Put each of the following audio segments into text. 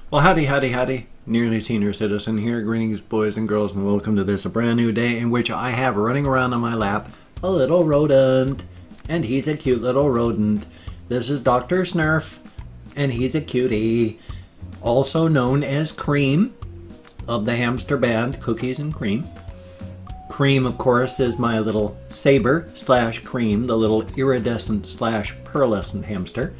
Well, howdy. Nearly Senior Citizen here. Greetings, boys and girls, and welcome to this, a brand new day in which I have running around on my lap a little rodent. And he's a cute little rodent. This is Dr. Snurf, and he's a cutie. Also known as Cream of the hamster band, Cookies and Cream. Cream, of course, is my little saber slash Cream, the little iridescent slash pearlescent hamster.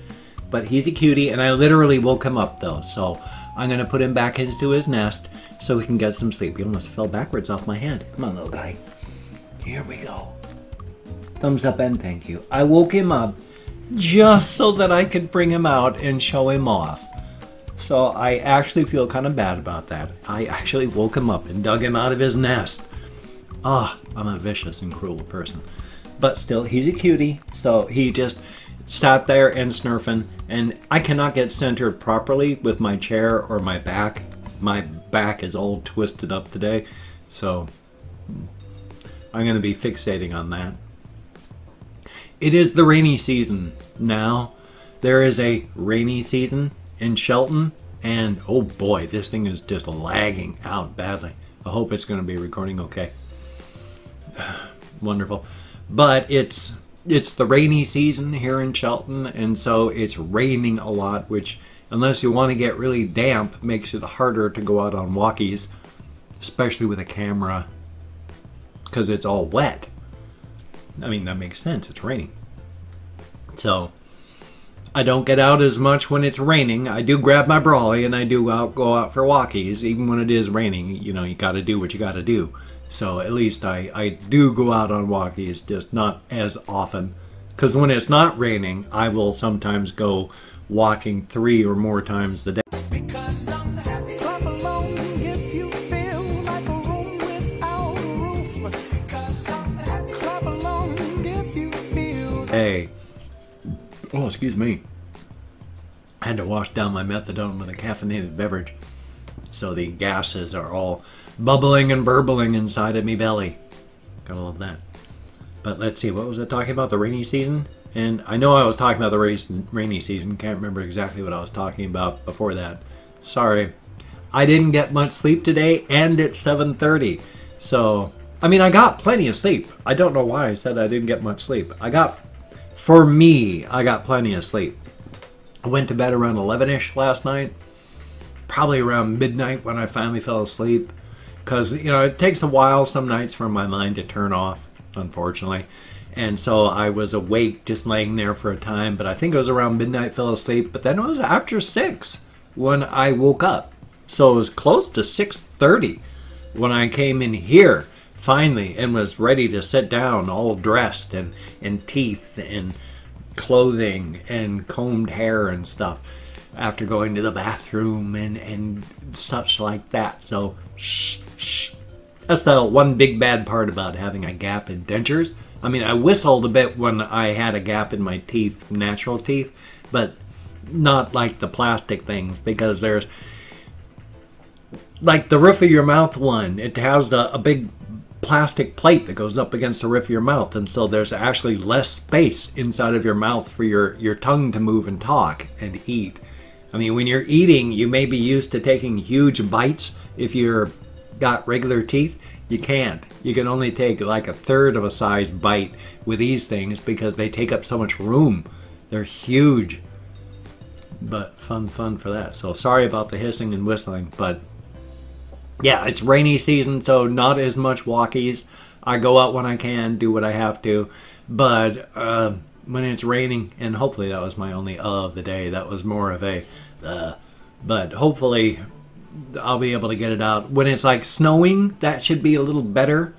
But he's a cutie, and I literally woke him up, though, so I'm going to put him back into his nest so he can get some sleep. He almost fell backwards off my hand. Come on, little guy. Here we go. Thumbs up and thank you. I woke him up just so that I could bring him out and show him off. So I actually feel kind of bad about that. I actually woke him up and dug him out of his nest. Ah, I'm a vicious and cruel person. But still, he's a cutie, so he just sat there and snurfing, and I cannot get centered properly with my chair or my back. My back is all twisted up today, so I'm going to be fixating on that. It is the rainy season now. There is a rainy season in Shelton, and oh boy, this thing is just lagging out badly. I hope it's going to be recording okay. Wonderful. But it's the rainy season here in Shelton, and so it's raining a lot, which, unless you want to get really damp, makes it harder to go out on walkies, especially with a camera, because it's all wet. I mean, that makes sense. It's raining. So I don't get out as much when it's raining. I do grab my brolly and I do go out for walkies, even when it is raining. You know, you got to do what you got to do. So at least I do go out on walkies, just not as often. Because when it's not raining, I will sometimes go walking 3 or more times a day. Hey. Oh, excuse me. I had to wash down my methadone with a caffeinated beverage. So the gases are all bubbling and burbling inside of me belly. Gotta love that. But let's see, what was I talking about? The rainy season? And I know I was talking about the rainy season. Can't remember exactly what I was talking about before that. Sorry. I didn't get much sleep today, and it's 7:30. So, I mean, I got plenty of sleep. I don't know why I said I didn't get much sleep. For me, I got plenty of sleep. I went to bed around 11-ish last night. Probably around midnight when I finally fell asleep. Because, you know, it takes a while some nights for my mind to turn off, unfortunately. And so I was awake just laying there for a time. But I think it was around midnight, fell asleep. But then it was after 6 when I woke up. So it was close to 6:30 when I came in here finally and was ready to sit down, all dressed and teeth and clothing and combed hair and stuff, after going to the bathroom and such like that. So shh. That's the one big bad part about having a gap in dentures. I mean, I whistled a bit when I had a gap in my teeth, natural teeth, but not like the plastic things, because there's like the roof of your mouth one. It has a big plastic plate that goes up against the roof of your mouth, and so there's actually less space inside of your mouth for your tongue to move and talk and eat. I mean, when you're eating, you may be used to taking huge bites. If you're got regular teeth, you can't. You can only take like a third of a size bite with these things because they take up so much room. They're huge. But fun for that. So sorry about the hissing and whistling, but yeah, it's rainy season, so not as much walkies. I go out when I can, do what I have to, but when it's raining, and hopefully that was my only of the day, that was more of a but hopefully I'll be able to get it out. When it's like snowing, that should be a little better,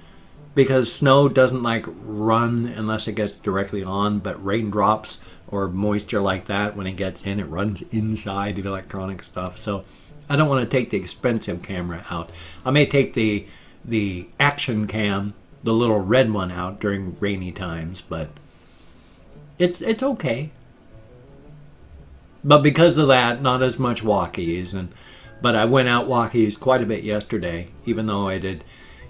because snow doesn't like run unless it gets directly on, but raindrops or moisture like that, when it gets in, it runs inside of electronic stuff. So I don't want to take the expensive camera out. I may take the action cam, the little red one, out during rainy times, but it's okay. But because of that, not as much walkies. But I went out walkies quite a bit yesterday, even though I did.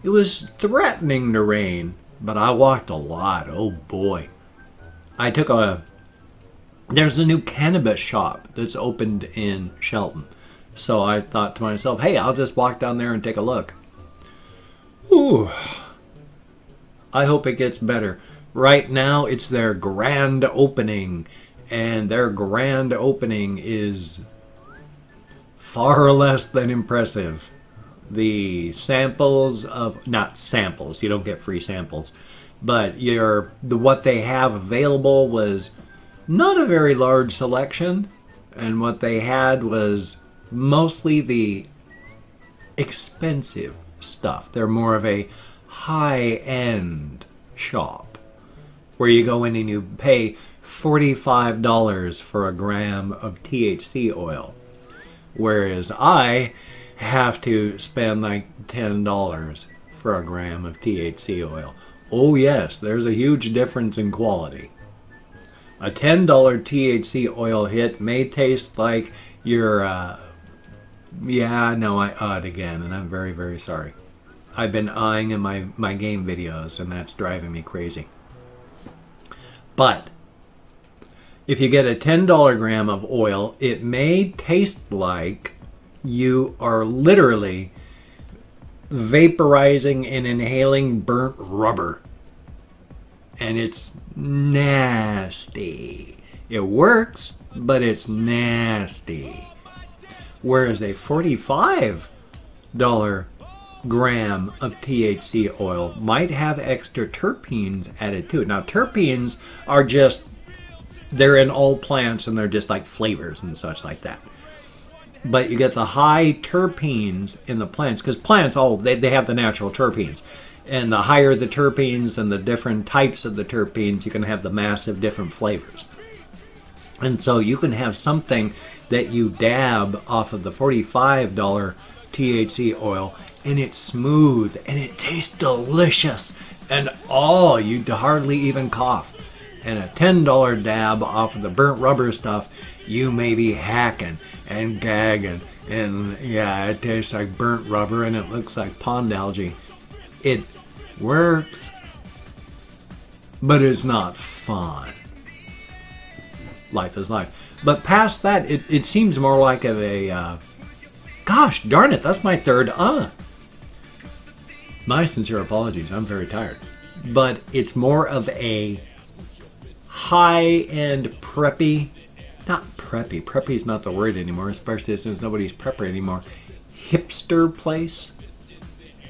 It was threatening to rain, but I walked a lot. Oh boy. I took there's a new cannabis shop that's opened in Shelton. So I thought to myself, hey, I'll just walk down there and take a look. Ooh. I hope it gets better. Right now, it's their grand opening. And their grand opening is far less than impressive. The samples of, not samples, you don't get free samples, but what they have available was not a very large selection, and what they had was mostly the expensive stuff. They're more of a high-end shop where you go in and you pay $45 for a gram of THC oil, whereas I have to spend like $10 for a gram of THC oil. Oh yes, there's a huge difference in quality. A $10 THC oil hit may taste like your, yeah, no, I awed again, and I'm very, very sorry. I've been eyeing in my game videos, and that's driving me crazy. But if you get a $10 gram of oil, it may taste like you are literally vaporizing and inhaling burnt rubber. And it's nasty. It works, but it's nasty. Whereas a $45 gram of THC oil might have extra terpenes added to it. Now, terpenes are just, they're in all plants and they're just like flavors and such like that. But you get the high terpenes in the plants, because plants, they have the natural terpenes. And the higher the terpenes and the different types of the terpenes, you can have the massive different flavors. And so you can have something that you dab off of the $45 THC oil, and it's smooth, and it tastes delicious. And oh, you hardly even cough. And a $10 dab off of the burnt rubber stuff, you may be hacking and gagging, and yeah, it tastes like burnt rubber and it looks like pond algae. It works, but it's not fun. Life is life. But past that, it seems more like a gosh darn it, that's my third My sincere apologies, I'm very tired. But it's more of a high-end preppy, not preppy, preppy's not the word anymore, especially since nobody's prepper anymore, hipster place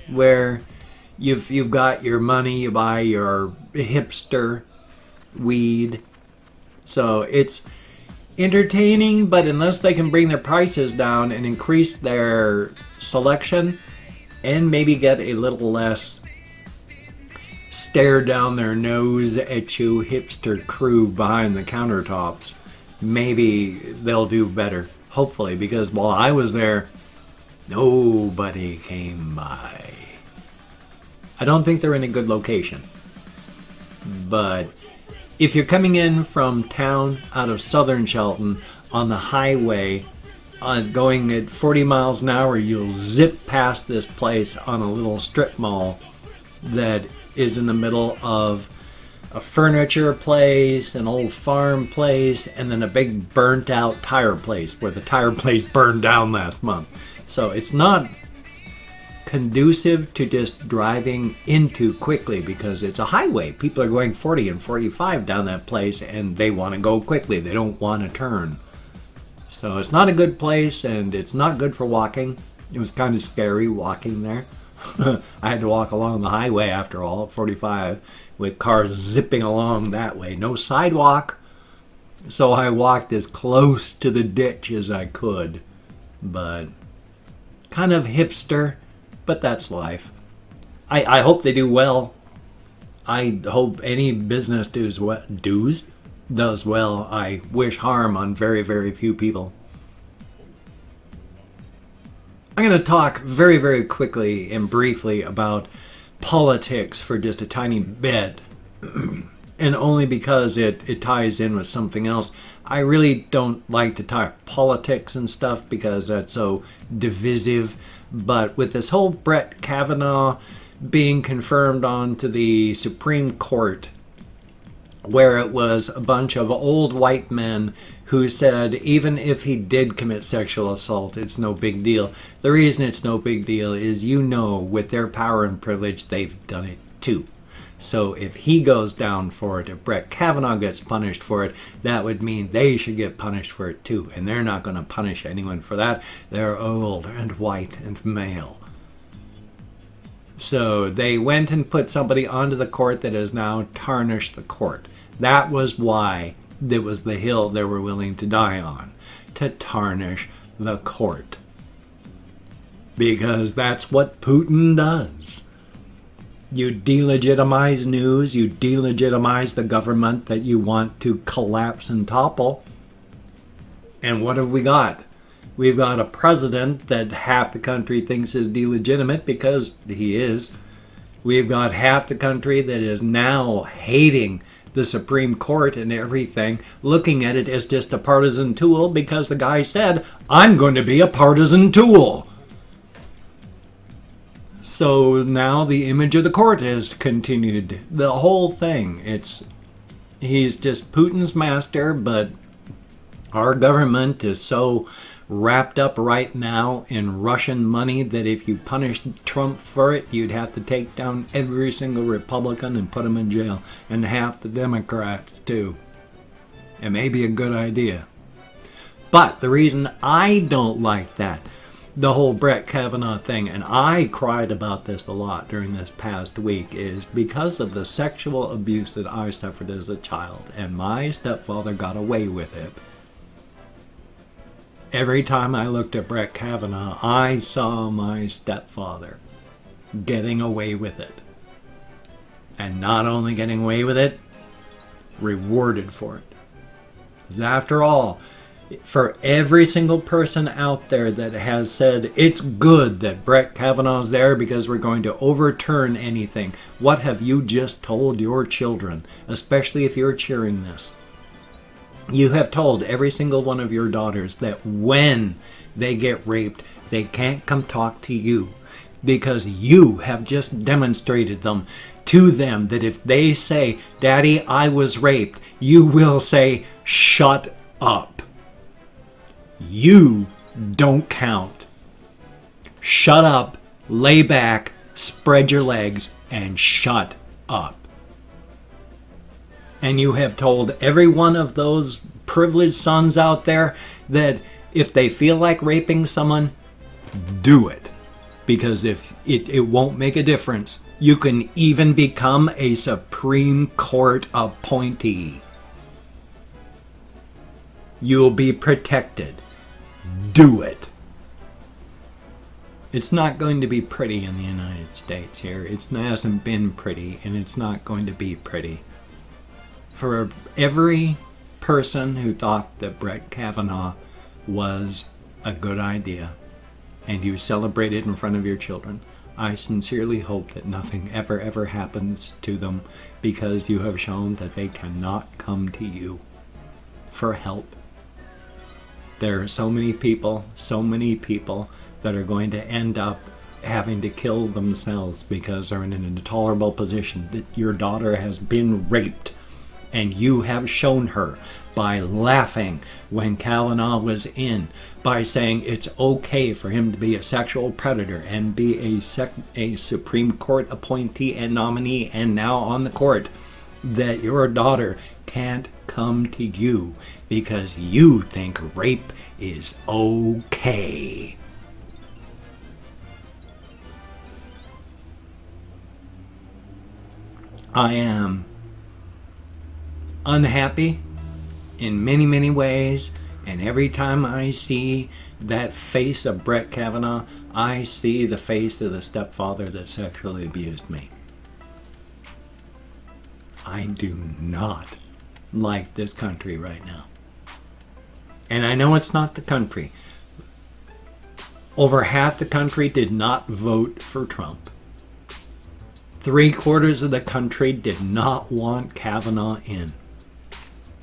where you've got your money, you buy your hipster weed. So it's entertaining, but unless they can bring their prices down and increase their selection and maybe get a little less stare down their nose at you hipster crew behind the countertops, maybe they'll do better, hopefully, because while I was there, nobody came by. I don't think they're in a good location. But if you're coming in from town out of southern Shelton on the highway, going at 40 miles an hour, you'll zip past this place on a little strip mall that is in the middle of a furniture place, an old farm place, and then a big burnt out tire place where the tire place burned down last month. So it's not conducive to just driving into quickly because it's a highway. People are going 40 and 45 down that place and they want to go quickly. They don't want to turn. So it's not a good place and it's not good for walking. It was kind of scary walking there. I had to walk along the highway after all at 45 with cars zipping along that way. No sidewalk. So I walked as close to the ditch as I could. But kind of hipster. But that's life. I hope they do well. I hope any business does well. I wish harm on very, very few people. I'm going to talk very, very quickly and briefly about politics for just a tiny bit. And only because it ties in with something else. I really don't like to talk politics and stuff because that's so divisive. But with this whole Brett Kavanaugh being confirmed onto the Supreme Court, where it was a bunch of old white men who said even if he did commit sexual assault, it's no big deal. The reason it's no big deal is, you know, with their power and privilege, they've done it too. So if he goes down for it, if Brett Kavanaugh gets punished for it, that would mean they should get punished for it too. And they're not going to punish anyone for that. They're old and white and male. So they went and put somebody onto the court that has now tarnished the court. That was why it was the hill they were willing to die on, to tarnish the court. Because that's what Putin does. You delegitimize news, you delegitimize the government that you want to collapse and topple. And what have we got? We've got a president that half the country thinks is delegitimate, because he is. We've got half the country that is now hating the Supreme Court and everything, looking at it as just a partisan tool because the guy said, I'm going to be a partisan tool. So now the image of the court has continued. The whole thing, he's just Putin's master, but our government is so wrapped up right now in Russian money that if you punish Trump for it, you'd have to take down every single Republican and put them in jail, and half the Democrats too. It may be a good idea. But the reason I don't like that, the whole Brett Kavanaugh thing, and I cried about this a lot during this past week, is because of the sexual abuse that I suffered as a child, and my stepfather got away with it. Every time I looked at Brett Kavanaugh, I saw my stepfather getting away with it. And not only getting away with it, rewarded for it. Because after all, for every single person out there that has said it's good that Brett Kavanaugh's there because we're going to overturn anything, what have you just told your children, especially if you're cheering this? You have told every single one of your daughters that when they get raped, they can't come talk to you, because you have just demonstrated to them that if they say, Daddy, I was raped, you will say, shut up. You don't count. Shut up, lay back, spread your legs, and shut up. And you have told every one of those privileged sons out there that if they feel like raping someone, do it. Because if it won't make a difference. You can even become a Supreme Court appointee. You'll be protected. Do it. It's not going to be pretty in the United States here. It hasn't been pretty, and it's not going to be pretty. For every person who thought that Brett Kavanaugh was a good idea and you celebrate it in front of your children, I sincerely hope that nothing ever happens to them, because you have shown that they cannot come to you for help. There are so many people that are going to end up having to kill themselves because they're in an intolerable position, that your daughter has been raped. And you have shown her by laughing when Kavanaugh was in, by saying it's okay for him to be a sexual predator and be a Supreme Court appointee and nominee and now on the court, that your daughter can't come to you because you think rape is okay. I am unhappy in many ways, and every time I see that face of Brett Kavanaugh, I see the face of the stepfather that sexually abused me. I do not like this country right now. And I know it's not the country. Over half the country did not vote for Trump. 3/4 of the country did not want Kavanaugh in.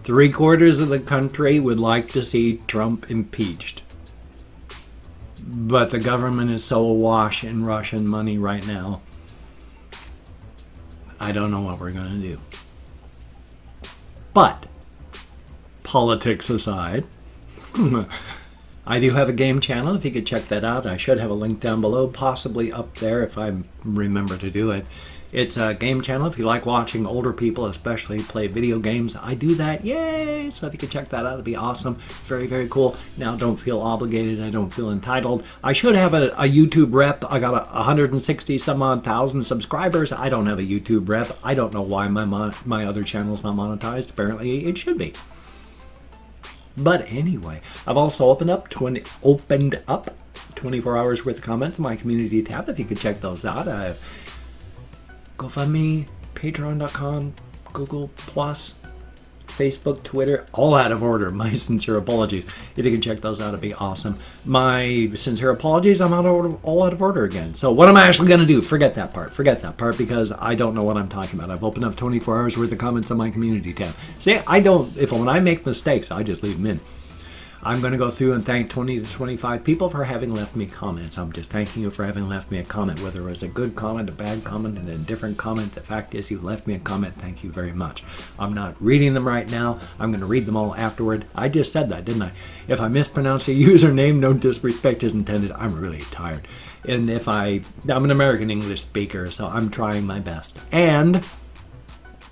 3/4 of the country would like to see Trump impeached. But the government is so awash in Russian money right now, I don't know what we're going to do. But politics aside. I do have a game channel, if you could check that out. I should have a link down below, possibly up there if I remember to do it. It's a game channel if you like watching older people, especially play video games. I do that, yay! So if you could check that out, it'd be awesome. Very, very cool. Now, don't feel obligated. I don't feel entitled. I should have a YouTube rep. I got 160 some odd thousand subscribers. I don't have a YouTube rep. I don't know why my other channel's not monetized. Apparently, it should be. But anyway, I've also opened up 24 hours worth of comments in my community tab. If you could check those out, I have GoFundMe, Patreon.com, Google Plus, Facebook, Twitter, all out of order. My sincere apologies. If you can check those out, it'd be awesome. My sincere apologies, I'm all out of order again. So what am I actually going to do? Forget that part. Forget that part because I don't know what I'm talking about. I've opened up 24 hours worth of comments on my community tab. See, when I make mistakes, I just leave them in. I'm going to go through and thank 20 to 25 people for having left me comments. I'm just thanking you for having left me a comment, whether it was a good comment, a bad comment, and a different comment. The fact is you left me a comment. Thank you very much. I'm not reading them right now. I'm going to read them all afterward. I just said that, didn't I? If I mispronounce a username, no disrespect is intended. I'm really tired. And I'm an American English speaker, so I'm trying my best. And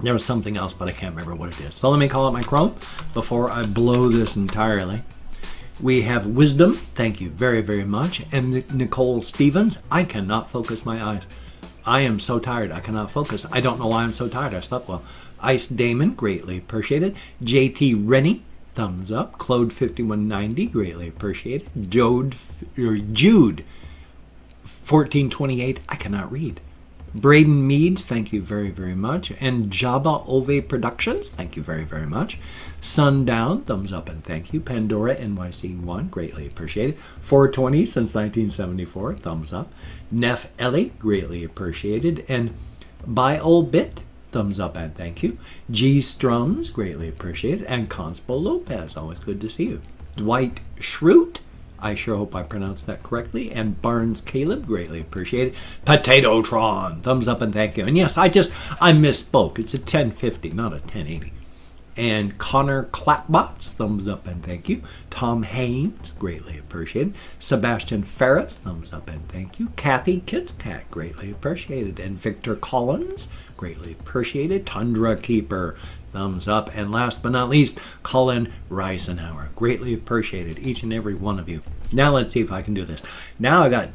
there was something else, but I can't remember what it is. So let me call up my Chrome before I blow this entirely. We have Wisdom, thank you very, very much. And Nicole Stevens, I cannot focus my eyes. I am so tired, I cannot focus. I don't know why I'm so tired, I slept well. Ice Damon, greatly appreciated. JT Rennie, thumbs up. Claude 5190, greatly appreciated. Jude 1428, I cannot read. Braden Meads, thank you very, very much. And Jabba Ove Productions, thank you very, very much. Sundown, thumbs up and thank you. Pandora NYC1, greatly appreciated. 420 since 1974, thumbs up. Neff Ellie, greatly appreciated. And BioBit, thumbs up and thank you. G Strums, greatly appreciated. And Conspo Lopez, always good to see you. Dwight Schrute, I sure hope I pronounced that correctly. And Barnes Caleb, greatly appreciated. Potatotron, thumbs up and thank you. And yes, I misspoke. It's a 1050, not a 1080. And Connor Clapbots, thumbs up and thank you. Tom Haynes, greatly appreciated. Sebastian Ferris, thumbs up and thank you. Kathy Kitscat, greatly appreciated. And Victor Collins, greatly appreciated. Tundra Keeper, thumbs up. And last but not least, Colin Reisenauer, greatly appreciated, each and every one of you. Now let's see if I can do this. Now I got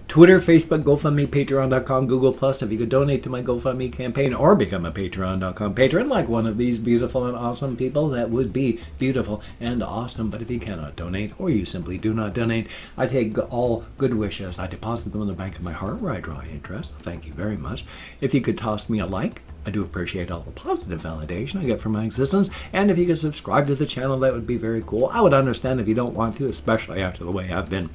Twitter, Facebook, GoFundMe, Patreon.com, Google Plus. If you could donate to my GoFundMe campaign or become a Patreon.com patron like one of these beautiful and awesome people, that would be beautiful and awesome. But if you cannot donate or you simply do not donate, I take all good wishes. I deposit them in the bank of my heart where I draw interest. Thank you very much. If you could toss me a like, I do appreciate all the positive validation I get from my existence. And if you could subscribe to the channel, that would be very cool. I would understand if you don't want to, especially after the way I've been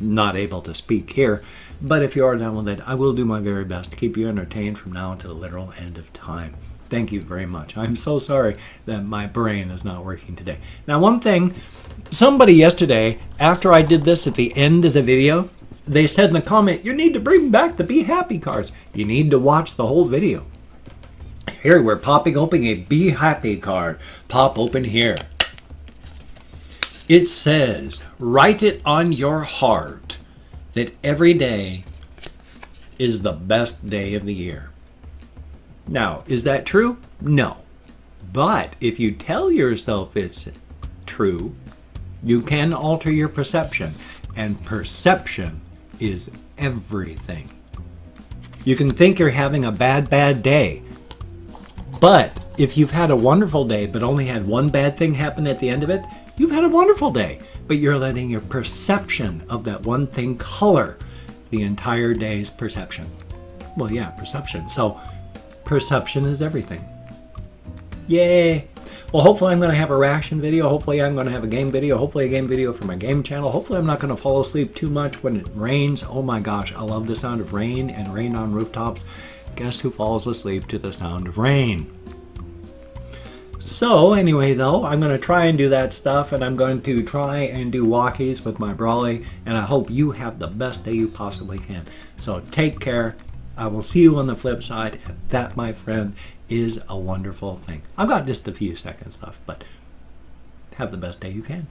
not able to speak here. But if you are down with it, I will do my very best to keep you entertained from now until the literal end of time. Thank you very much. I'm so sorry that my brain is not working today. Now, one thing, somebody yesterday, after I did this at the end of the video, they said in the comment, you need to bring back the Be Happy cards. You need to watch the whole video. Here, we're popping open a Be Happy card. Pop open here. It says, write it on your heart that every day is the best day of the year. Now, is that true? No. But if you tell yourself it's true, you can alter your perception. And perception is everything. You can think you're having a bad day. But if you've had a wonderful day but only had one bad thing happen at the end of it, you've had a wonderful day, but you're letting your perception of that one thing color the entire day's perception. Well, yeah, perception. So perception is everything. Yay. Well, hopefully I'm going to have a reaction video. Hopefully I'm going to have a game video. Hopefully a game video for my game channel. Hopefully I'm not going to fall asleep too much when it rains. Oh my gosh, I love the sound of rain and rain on rooftops. Guess who falls asleep to the sound of rain? So anyway, though, I'm going to try and do that stuff, and I'm going to try and do walkies with my Brawley, and I hope you have the best day you possibly can. So take care. I will see you on the flip side, and that, my friend, is a wonderful thing. I've got just a few seconds left, but have the best day you can.